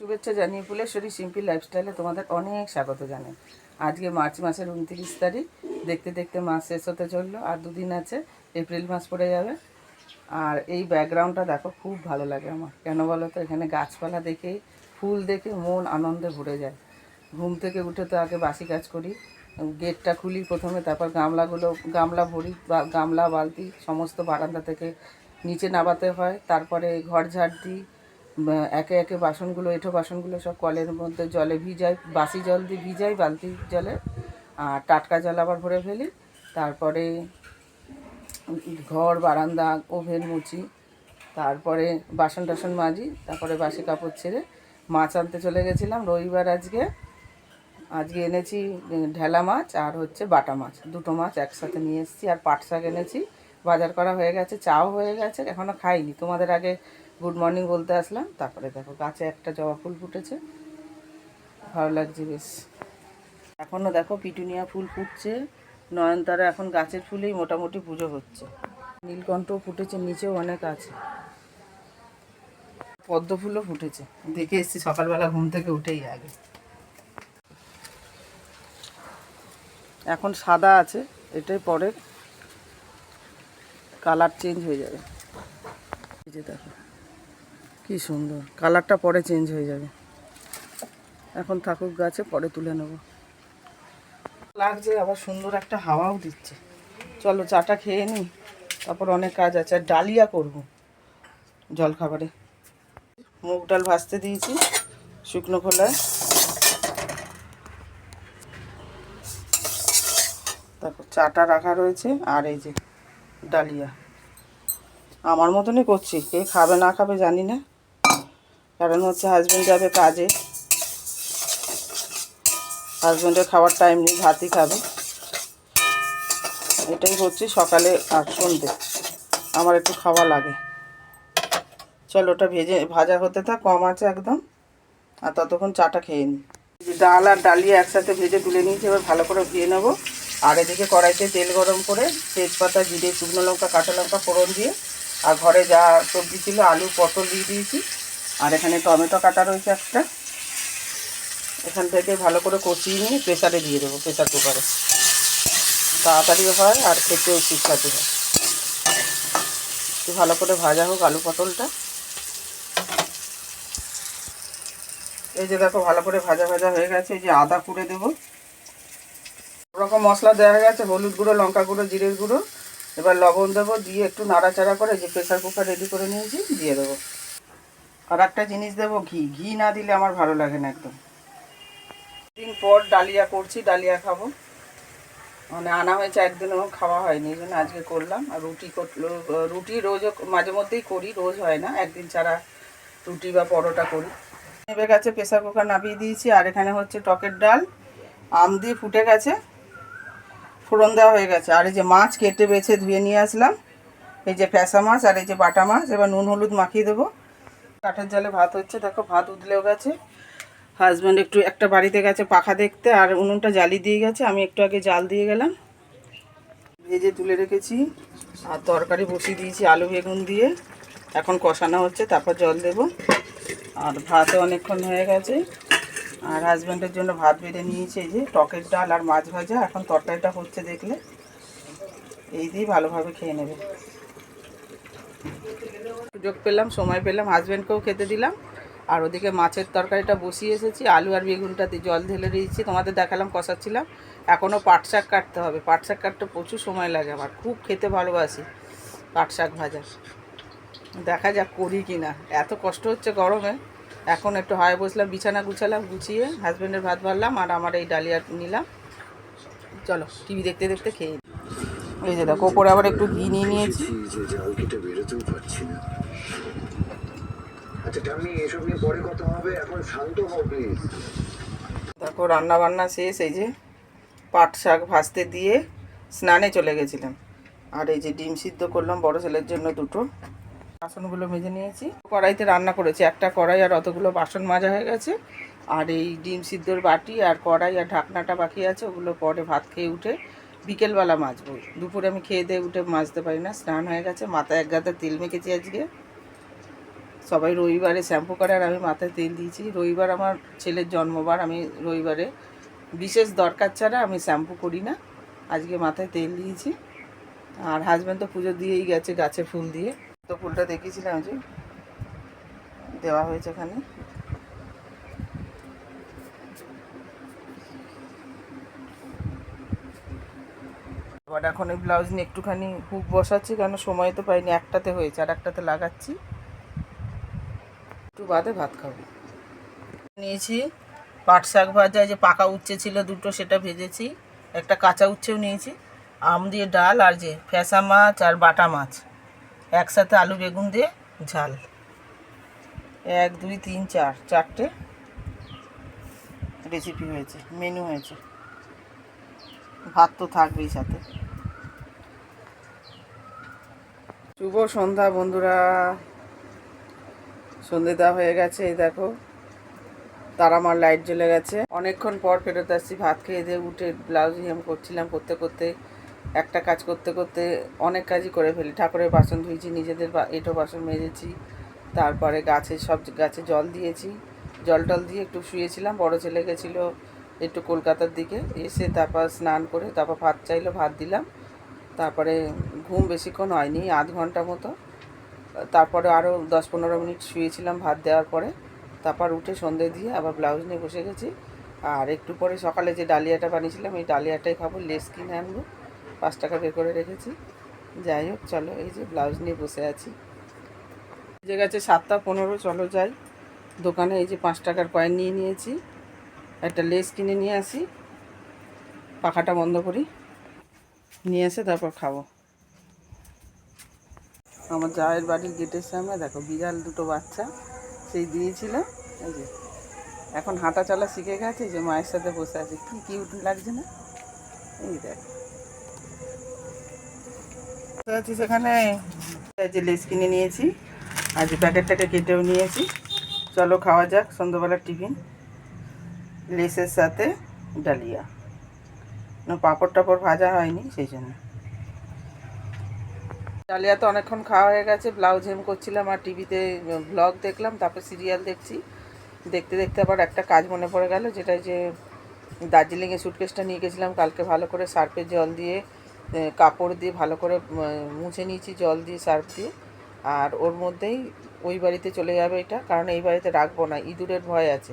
শুভেচ্ছা জানিয়ে ফুলেশ্বরী সিম্পল লাইফস্টাইলে তোমাদের অনেক স্বাগত জানাই। আজকে মার্চ মাসের 29 তারিখ। দেখতে দেখতে মাস শেষ হতে চললো, আর দুদিন আছে, এপ্রিল মাস পড়ে যাবে। আর এই ব্যাকগ্রাউন্ডটা দেখো, খুব ভালো লাগে আমার। কেন বলো তো? এখানে গাছপালা দেখে, ফুল দেখে মন আনন্দে ভরে যায়। ঘুম থেকে উঠে তো আগে বাসি কাজ করি, গেটটা খুলি প্রথমে, তারপর গামলা ভরি, গামলা বালতি সমস্ত বারান্দা থেকে নিচে নামাতে হয়। তারপরে ঘর ঝাড় দিই, একে একে বাসনগুলো, এঁঠো বাসনগুলো সব কলের মধ্যে জলে ভিজাই, বাসি জল দিয়ে ভিজাই বালতির জলে, আর টাটকা জল আবার ভরে ফেলি। তারপরে ঘর বারান্দা ওভেন মুছি, তারপরে বাসন টাসন মাজি, তারপরে বাসি কাপড় ছেড়ে মাছ আনতে চলে গেছিলাম রবিবার। আজকে এনেছি ঢেলা মাছ আর হচ্ছে বাটা মাছ, দুটো মাছ একসাথে নিয়ে এসেছি। আর পাট শাক এনেছি, বাজার করা হয়ে গেছে, চাও হয়ে গেছে, এখনও খাইনি। তোমাদের আগে গুড মর্নিং বলতে আসলাম। তারপরে দেখো গাছে একটা জবা ফুল ফুটেছে, ভালো লাগছে বেশ। এখনও দেখো পিটুনিয়া ফুল ফুটছে, নয়নতারা এখন গাছের ফুলেই মোটামুটি পুজো হচ্ছে। নীলকণ্ঠও ফুটেছে, নিচেও অনেক আছে, পদ্ম ফুলও ফুটেছে। দেখে এসেছি সকালবেলা ঘুম থেকে উঠেই আগে। এখন সাদা আছে, এটাই পরে কালার চেঞ্জ হয়ে যাবে। এই যে দেখো কি সুন্দর কালারটা, পরে চেঞ্জ হয়ে যাবে। এখন থাকুক গাছে, পরে তুলে নেব। লাগছে আবার, সুন্দর একটা হাওয়াও দিচ্ছে। চলো চাটা খেয়ে নিই, তারপর অনেক কাজ আছে। আর ডালিয়া করবো জলখাবারে। মুগ ডাল ভাজতে দিয়েছি শুকনো খোলায়, তারপর চাটা রাখা রয়েছে। আর এই যে ডালিয়া আমার মতনই করছি, কে খাবে না খাবে জানি না, কারণ হচ্ছে হাজব্যান্ড যাবে কাজে, হাজব্যান্ডের খাওয়ার টাইম নেই, ভাতই খাবে। এটাই করছি সকালে আর সন্ধ্যে, আমার একটু খাওয়া লাগে। চলো ওটা ভাজা হতে থাক, কম আছে একদম, আর ততক্ষণ চাটা খেয়ে নিই। ডাল আর ডালিয়া একসাথে ভেজে তুলে নিয়েছি, এবার ভালো করে ধুয়ে নেবো। আর এদিকে কড়াইতে তেল গরম করে তেজপাতা, জিরে, শুকনো লঙ্কা, কাঁচা লঙ্কা ফোড়ন দিয়ে, আর ঘরে যা সবজি ছিল আলু পটল দিয়ে দিয়েছি। আর এখানে টমেটো কাটা রয়েছে একটা, এখান থেকে ভালো করে কষিয়ে নিয়ে প্রেসারে দিয়ে দেবো, প্রেসার কুকারে। তাড়াতাড়িও হয় আর খেতেও সুস্বাদু হয়। একটু ভালো করে ভাজা হোক আলু পটলটা। এই যে দেখো ভালো করে ভাজা ভাজা হয়ে গেছে। এই যে আদা কুড়ে দেবো, ওরকম মশলা দেওয়া হয়ে গেছে, হলুদ গুঁড়ো, লঙ্কা গুঁড়ো, জিরের গুঁড়ো। এবার লবণ দেবো, দিয়ে একটু নাড়াচাড়া করে যে প্রেসার কুকার রেডি করে নিয়েছি দিয়ে দেবো। আর একটা জিনিস দেবো, ঘি না দিলে আমার ভালো লাগে না একদম। দিন পর ডালিয়া করছি, ডালিয়া খাবো, মানে আনা হয়েছে, একদিনও খাওয়া হয়নি, এই জন্য আজকে করলাম। আর রুটি রোজও মাঝে মধ্যেই করি, রোজ হয় না, একদিন ছাড়া রুটি বা পরোটা করি। নেবে গেছে, প্রেসার কুকার নামিয়ে দিয়েছি। আর এখানে হচ্ছে টকের ডাল, আম দিয়ে ফুটে গেছে, ফোড়ন দেওয়া হয়ে গেছে। আর এই যে মাছ কেটে বেছে ধুয়ে নিয়ে আসলাম, এই যে ফ্যাসা মাছ আর এই যে বাটা মাছ। এবার নুন হলুদ মাখিয়ে দেবো। কাঠের জালে ভাত হচ্ছে, দেখো ভাত উতলেও গেছে। হাজব্যান্ড একটু একটা বাড়িতে গেছে পাখা দেখতে, আর উনুনটা জ্বালিয়ে দিয়ে গেছে, আমি একটু আগে জাল দিয়ে গেলাম। ভেজে তুলে রেখেছি, আর তরকারি বসিয়ে দিয়েছি আলু বেগুন দিয়ে, এখন কষানো হচ্ছে, তারপর জল দেব। আর ভাতও অনেকক্ষণ হয়ে গেছে। আর হাজব্যান্ডের জন্য ভাত বেড়ে নিয়েছে, এই যে টকের ডাল আর মাছ ভাজা। এখন তরকারিটা হচ্ছে দেখলে, এই দিয়ে ভালোভাবে খেয়ে নেবে। সুযোগ পেলাম, সময় পেলাম, হাজব্যান্ডকেও খেতে দিলাম। আর ওদিকে মাছের তরকারিটা বসিয়ে এসেছি, আলু আর বেগুনটাতে জল ঢেলে দিয়েছি, তোমাদের দেখালাম কষাচ্ছিলাম। এখনও পাট শাক কাটতে হবে, পাট শাক কাটতে প্রচুর সময় লাগে, আমার খুব খেতে ভালোবাসি পাট শাক ভাজা। দেখা যাক করি কি না, এত কষ্ট হচ্ছে গরমে। এখন একটু হায় বসলাম, বিছানা গুছালাম, গুছিয়ে হাজব্যান্ডের ভাত বাড়লাম, আর আমার এই ডালিয়া নিলাম। চলো টিভি দেখতে দেখতে খেয়ে। এই যে দেখো ওপরে আবার একটু ঘি নিয়ে নিয়েছি। দেখো রান্না বান্না শেষ, এই যে পাট শাক ভাজতে দিয়ে স্নানে চলে গেছিলাম। আর এই যে ডিম সিদ্ধ করলাম বড় ছেলের জন্য দুটো। বাসনগুলো মেজে নিয়েছি, কড়াইতে রান্না করেছি, একটা কড়াই আর অতগুলো বাসন মাজা হয়ে গেছে। আর এই ডিম সিদ্ধর বাটি আর কড়াই আর ঢাকনাটা বাকি আছে, ওগুলো পরে ভাত খেয়ে উঠে বিকেলবেলা মাজবো। দুপুরে আমি খেয়ে দিয়ে উঠে মাজতে পারি না, স্নান হয়ে গেছে, মাথায় এক গাদা তেল মেখেছি আজকে। সবাই রবিবারে শ্যাম্পু করে আর আমি মাথায় তেল দিয়েছি। রবিবার আমার ছেলের জন্মবার, আমি রবিবারে বিশেষ দরকার ছাড়া আমি শ্যাম্পু করি না। আজকে মাথায় তেল দিয়েছি। আর হাজব্যান্ড তো পুজো দিয়েই গেছে গাছে ফুল দিয়ে। তো ফুলটা দেখিয়েছিলাম যে দেওয়া হয়েছে এখানে। আবার এখন এই ব্লাউজ নিয়ে একটুখানি হুক বসাচ্ছি, কারণ সময় তো পাইনি, একটাতে হয়েছে আর একটাতে লাগাচ্ছি। একটু বাদে ভাত খাবো। নিয়েছি পাট শাক ভাজা, যে পাকা উচ্ছে ছিল দুটো সেটা ভেজেছি, একটা কাঁচা উচ্ছেও নিয়েছি, আম দিয়ে ডাল, আর যে ফ্যাসা মাছ আর বাটা মাছ একসাথে আলু বেগুন দিয়ে ঝাল। 1 2 3 4 চারটে রেসিপি হয়েছে, মেনু হয়েছে। ভাত তো থাকবেই সাথে। শুভ সন্ধ্যা বন্ধুরা, সন্ধ্যে দেওয়া হয়ে গেছে। এই দেখো তারামার লাইট জ্বলে গেছে। অনেকক্ষণ পর ফেরত আসছি, ভাত খেয়ে দিয়ে উঠে ব্লাউজ হেম করছিলাম, করতে করতে একটা কাজ করতে করতে অনেক কাজই করে ফেলি। ঠাকুরের বাসন ধুয়েছি, নিজেদের এঁটো বাসন মেজেছি, তারপরে গাছে জল দিয়েছি, জল টল দিয়ে একটু শুয়েছিলাম। বড় ছেলে গেছিলো একটু কলকাতার দিকে, এসে তারপর স্নান করে তারপর ভাত চাইলো, ভাত দিলাম। তারপরে ঘুম বেশিক্ষণ হয়নি, আধ ঘন্টা মতো। তারপরে আরও 10-15 মিনিট শুয়েছিলাম ভাত দেওয়ার পরে। তারপর উঠে সন্ধে দিয়ে আবার ব্লাউজ নিয়ে বসে গেছি। আর একটু পরে সকালে যে ডালিয়াটা বানিয়েছিলাম এই ডালিয়াটাই খাবো। লেস কিনে আনবো, 5 টাকা বের করে রেখেছি। যাই হোক চলো, এই যে ব্লাউজ নিয়ে বসে আছি। যে গেছে 7টা 15, চলো যাই দোকানে। এই যে 5 টাকার কয়েন নিয়ে নিয়েছি, একটা লেস কিনে নিয়ে আসি, পাখাটা বন্ধ করি, নিয়ে এসে তারপর খাবো। আমার জায়ের বাড়ির গেটের সামনে দেখো বিড়াল দুটো বাচ্চা সেই দিয়েছিল, এই যে এখন হাঁটা চলা শিখে গেছে, যে মায়ের সাথে বসে আছে, কি কিউট লাগছে না? এই দেখ আছি সেখানে। যে লেস কিনে নিয়েছি, আর যে প্যাকেটটাকে কেটেও নিয়েছি। চলো খাওয়া যাক সন্ধ্যাবেলার টিফিন। লেসের সাথে ডালিয়া, না পাঁপড় টাপড় ভাজা হয়নি সেই জন্য। ডালিয়া তো অনেকক্ষণ খাওয়া হয়ে গেছে। ব্লাউজ হেম করছিলাম আর টিভিতে ব্লগ দেখলাম, তারপর সিরিয়াল দেখছি। দেখতে দেখতে আবার একটা কাজ মনে পড়ে গেল, যেটা যে দার্জিলিংয়ে সুটকেসটা নিয়ে গেছিলাম কালকে, ভালো করে সার্ফের জল দিয়ে কাপড় দিয়ে ভালো করে মুছে নিয়েছি, জল দিয়ে সার্ফ দিয়ে। আর ওর মধ্যেই ওই বাড়িতে চলে যাবে এটা, কারণ এই বাড়িতে রাখবো না, ইঁদুরের ভয় আছে,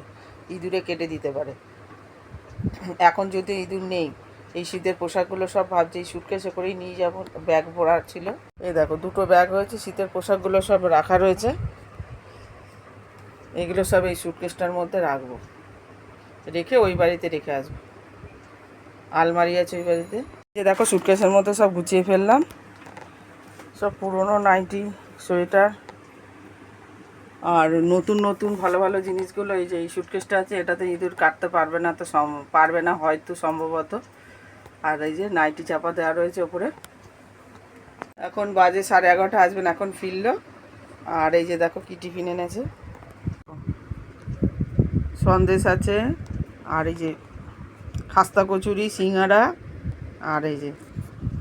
ইঁদুরে কেটে দিতে পারে। এখন যদি ইঁদুর নেই, এই শীতের পোশাকগুলো সব ভাবছি এই সুটকেসে করেই নিয়ে যাবো। ব্যাগ ভরা ছিল, এই দেখো 2টো ব্যাগ হয়েছে, শীতের পোশাকগুলো সব রাখা রয়েছে। এগুলো সব এই সুটকেসটার মধ্যে রাখবো, রেখে ওই বাড়িতে রেখে আসবো। আলমারি আছে ওই বাড়িতে। এই দেখো সুটকেসের মধ্যে সব গুছিয়ে ফেললাম, সব পুরনো নাইটি, সোয়েটার আর নতুন নতুন ভালো ভালো জিনিসগুলো। এই যে এই সুটকেসটা আছে, এটাতে ইঁদুর কাটতে পারবে না, তো পারবে না হয়তো সম্ভবত। আর এই যে নাইটি চাপা দেওয়া রয়েছে ওপরে। এখন বাজে 11:30, আসবেন এখন ফিরলো। আর এই যে দেখো কি টিফিন এনেছে, সন্দেশ আছে, আর এই যে খাস্তা কচুরি, সিঙ্গাড়া, আর এই যে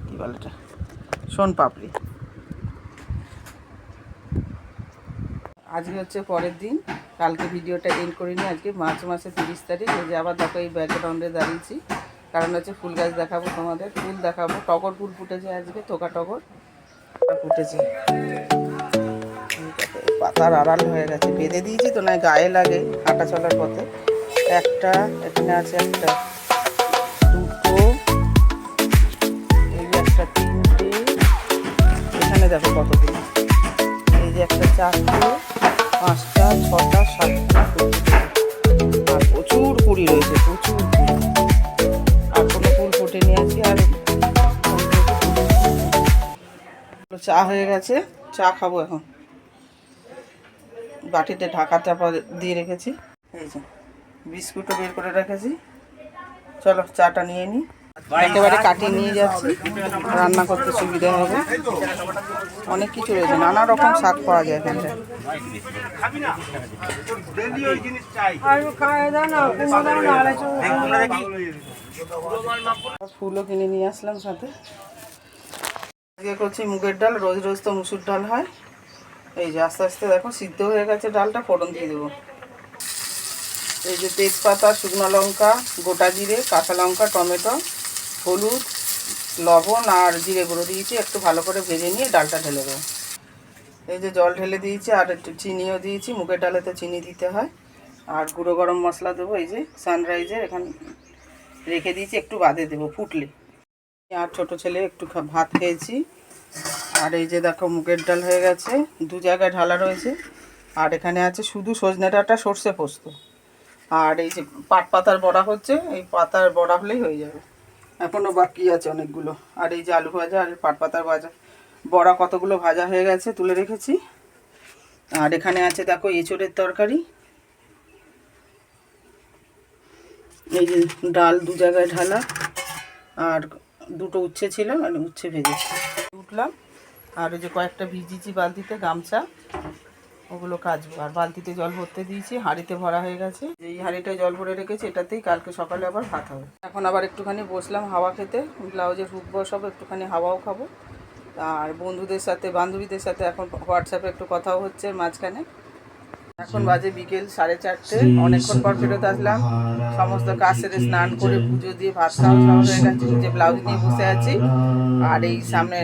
কী বলে এটা, সোনপাপড়ি। আজকে হচ্ছে পরের দিন, কালকে ভিডিওটা এন্ড করিনি। আজকে মার্চ মাসের 30 তারিখ। এই যে আবার দেখো এই ব্যাকগ্রাউন্ডে দাঁড়িয়েছি, কারণ হচ্ছে ফুল গাছ দেখাবো তোমাদের, ফুল দেখাবো। টগর ফুল ফুটেছে আজকে, থোকা টগর ফুটেছে। পাতার আড়াল হয়ে গেছে, বেঁধে দিয়েছি তো, নয় গায়ে লাগে হাঁটা চলার পথে। একটা এখানে আছে, একটা দুটো, এই যে একটা তিনটে, এখানে দেখো কতদিন, এই যে একটা 4টে 5টা 6টা 7টা, আর প্রচুর কুড়ি রয়েছে, প্রচুর কুড়ি। আর কোনো ফুল ফুটেনি আজকে। আর চা হয়ে গেছে, চা খাবো এখন। বাটিতে ঢাকা চাপা দিয়ে রেখেছি, এই যে বিস্কুটও বের করে রেখেছি। চলো চাটা নিয়ে নিই, একেবারে কাটিয়ে নিয়ে যাচ্ছি, রান্না করতে সুবিধা হবে। অনেক কিছু রয়েছে, নানা রকম শাক পাওয়া যায় এখানটায়। ফুলও কিনে নিয়ে আসলাম সাথে। আজকে করছি মুগের ডাল, রোজ রোজ তো মুসুর ডাল হয়। এই যে আস্তে আস্তে দেখো সিদ্ধ হয়ে গেছে ডালটা, ফোড়ন দিয়ে দেবো। এই যে তেজপাতা, শুকনো লঙ্কা, গোটা জিরে, কাঁচা লঙ্কা, টমেটো, হলুদ, লবণ আর জিরে গুঁড়ো দিয়েছি, একটু ভালো করে ভেজে নিয়ে ডালটা ঢেলে দেবো। এই যে জল ঢেলে দিয়েছি, আর একটু চিনিও দিয়েছি, মুগের ডালেতে চিনি দিতে হয়। আর গুঁড়ো গরম মশলা দেবো, এই যে সানরাইজের, এখানে রেখে দিয়েছি, একটু বাদে দেবো ফুটলে। আর ছোট ছেলে একটু ভাত খেয়েছি। আর এই যে দেখো মুগের ডাল হয়ে গেছে, 2 জায়গায় ঢালা রয়েছে। আর এখানে আছে শুধু সজনে ডাঁটা, সর্ষে পোস্ত। আর এই যে পাট পাতার বড়া হচ্ছে, এই পাতার বড়া হলেই হয়ে যাবে, এখনও বাকি আছে অনেকগুলো। আর এই যে আলু ভাজা আর পাট পাতার ভাজা বড়া কতগুলো ভাজা হয়ে গেছে, তুলে রেখেছি। আর এখানে আছে দেখো এঁচোড়ের তরকারি। এই যে ডাল 2 জায়গায় ঢালা, আর 2টো উচ্ছে ছিল, আর উচ্ছে ভেজেছি। উঠলাম, আর ওই যে কয়েকটা ভিজিয়েছি বালতিতে গামছা, ওগুলো কাচবো। আর বালতিতে জল ভরতে দিয়েছি, হাঁড়িতে ভরা হয়ে গেছে। এই হাঁড়িটায় জল ভরে রেখেছি, এটাতেই কালকে সকালে আবার ভাত হবে। এখন আবার একটুখানি বসলাম হাওয়া খেতে, ব্লাউজের হুক বসাবো, একটুখানি হাওয়াও খাবো। আর বন্ধুদের সাথে, বান্ধবীদের সাথে এখন হোয়াটসঅ্যাপে একটু কথাও হচ্ছে মাঝখানে। এখন বাজে বিকেল 4:30, অনেকক্ষণ পর ফেরত আসলাম। সমস্ত কাজ সেরে স্নান করে পুজো দিয়ে ভাত খাওয়া সব হয়ে গেছে। যে ব্লাউজ নিয়ে বসে আছি, আর এই সামনে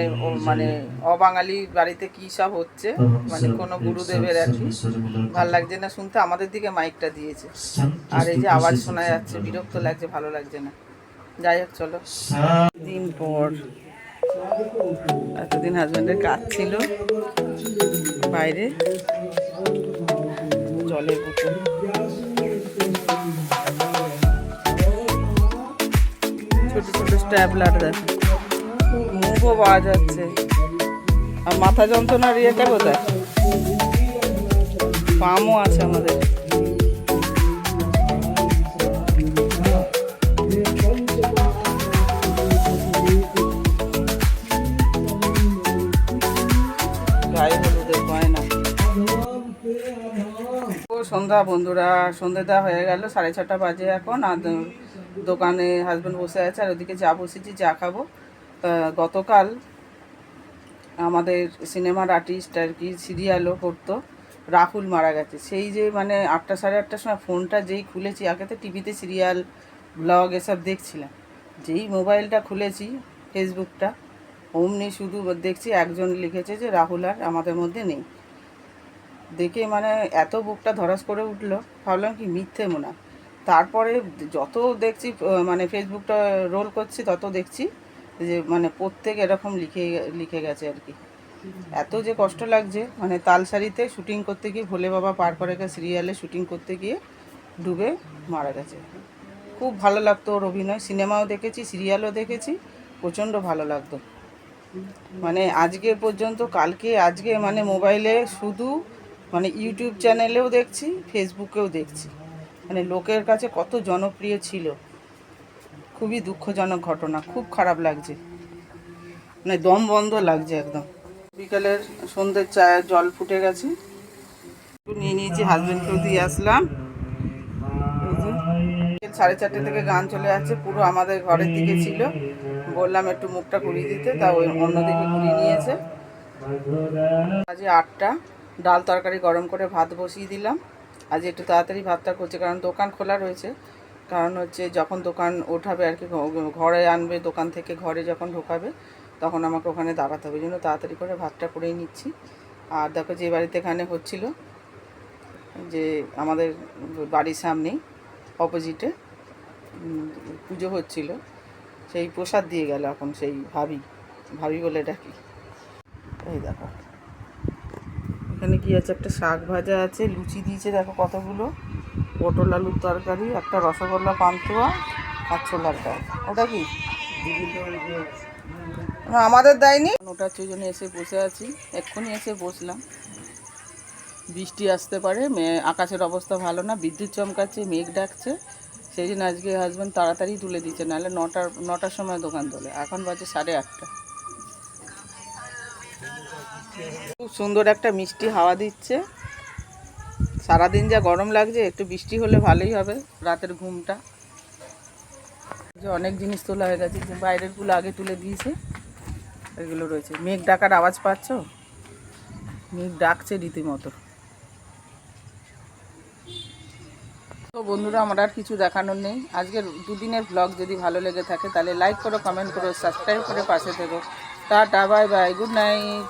মানে অবাঙালি বাড়িতে কী সব হচ্ছে, মানে কোনো গুরুদেবের আর কি ভাল লাগছে না শুনতে। আমাদের দিকে মাইকটা দিয়েছে, আর এই যে আওয়াজ শোনা যাচ্ছে, বিরক্ত লাগছে, ভালো লাগছে না। যাই হোক চলো। দিন পর, এতদিন হাজব্যান্ডের কাজ ছিল বাইরে, জলের বোতল, ছোট ছোট স্ট্যাবলার দেখো, মুভও পাওয়া যাচ্ছে। আর মাথা যন্ত্রণার ইয়েটা কোথায়, পামও আছে আমাদের। গায়ে হলুদের গয়না। সন্ধ্যা বন্ধুরা, সন্ধ্যে দেওয়া হয়ে গেল, 6:30 বাজে এখন। আর দোকানে হাজব্যান্ড বসে আছে, আর ওদিকে চা বসেছি, চা খাবো। গতকাল আমাদের সিনেমার আর্টিস্ট আর কি সিরিয়ালও করতো, রাহুল মারা গেছে। সেই যে মানে 8টা সাড়ে 8টার সময় ফোনটা যেই খুলেছি, আগে তো টিভিতে সিরিয়াল ব্লগ এসব দেখছিলাম, যেই মোবাইলটা খুলেছি ফেসবুকটা, অমনি শুধু দেখছি একজন লিখেছে যে রাহুল আর আমাদের মধ্যে নেই। দেখে মানে এত বুকটা ধরাস করে উঠলো, ভাবলাম কি মিথ্যে মনে হয়। তারপরে যত দেখছি মানে ফেসবুকটা রোল করছি, তত দেখছি যে মানে প্রত্যেক এরকম লিখে গেছে আর কি। এত যে কষ্ট লাগছে, মানে তালসারিতে শুটিং করতে গিয়ে, ভোলে বাবা পার করে গেছে সিরিয়ালে শুটিং করতে গিয়ে ডুবে মারা গেছে। খুব ভালো লাগতো ওর অভিনয়, সিনেমাও দেখেছি, সিরিয়ালও দেখেছি, প্রচণ্ড ভালো লাগতো। মানে আজকে পর্যন্ত, কালকে আজকে মানে মোবাইলে শুধু মানে ইউটিউব চ্যানেলেও দেখছি, ফেসবুকেও দেখছি, মানে লোকের কাছে কত জনপ্রিয় ছিল। খুবই দুঃখজনক ঘটনা, খুব খারাপ লাগছে, মানে দম বন্ধ লাগছে একদম। বিকালের সন্ধ্যের চায়ের জল ফুটে গেছে, একটু নিয়ে নিয়েছি, হাজব্যান্ডকেও দিয়ে আসলাম। এই যে 4:30 থেকে গান চলে যাচ্ছে, পুরো আমাদের ঘরের দিকে ছিল, বললাম একটু মুখটা ঘুরিয়ে দিতে, তা ওই অন্যদিকে ঘুরিয়ে নিয়েছে। আজ 8টা, ডাল তরকারি গরম করে ভাত বসিয়ে দিলাম। আজ একটু তাড়াতাড়ি ভাতটা করছে, কারণ দোকান খোলা রয়েছে। কারণ হচ্ছে যখন দোকান ওঠাবে আর কি, ঘরে আনবে দোকান থেকে, ঘরে যখন ঢোকাবে তখন আমাকে ওখানে দাঁড়াতে হবে, জন্য তাড়াতাড়ি করে ভাতটা করেই নিচ্ছি। আর দেখো যে বাড়িতে এখানে হচ্ছিল, যে আমাদের বাড়ির সামনেই অপোজিটে পুজো হচ্ছিল, সেই প্রসাদ দিয়ে গেল এখন সেই ভাবি বলে ডাকি। এই দেখো এখানে কি আছে, একটা শাক ভাজা আছে, লুচি দিয়েছে দেখো কতগুলো, পটল আলুর তরকারি, একটা রসগোল্লা পান্তুয়া, আর ছোলার ডাল। ওটা কি আমাদের দেয়নি, ওটার জন্য এসে বসে আছি, এক্ষুনি এসে বসলাম। বৃষ্টি আসতে পারে, আকাশের অবস্থা ভালো না, বিদ্যুৎ চমকাচ্ছে, মেঘ ডাকছে, সেই জন্য আজকে হাজব্যান্ড তাড়াতাড়ি তুলে দিচ্ছে, নাহলে 9টার সময় দোকান তোলে, এখন বাজে 8:30। খুব সুন্দর একটা মিষ্টি হাওয়া দিচ্ছে, সারাদিন যা গরম লাগছে, একটু বৃষ্টি হলে ভালোই হবে, রাতের ঘুমটা। যে অনেক জিনিস তোলা হয়ে গেছে, যে বাইরেরগুলো আগে তুলে দিয়েছে, এগুলো রয়েছে। মেঘ ডাকার আওয়াজ পাচ্ছ? মেঘ ডাকছে রীতিমতো। তো বন্ধুরা, আমার আর কিছু দেখানোর নেই। আজকের দুদিনের ব্লগ যদি ভালো লেগে থাকে তাহলে লাইক করো, কমেন্ট করো, সাবস্ক্রাইব করে পাশে থেকো। Tata, bye bye, good night.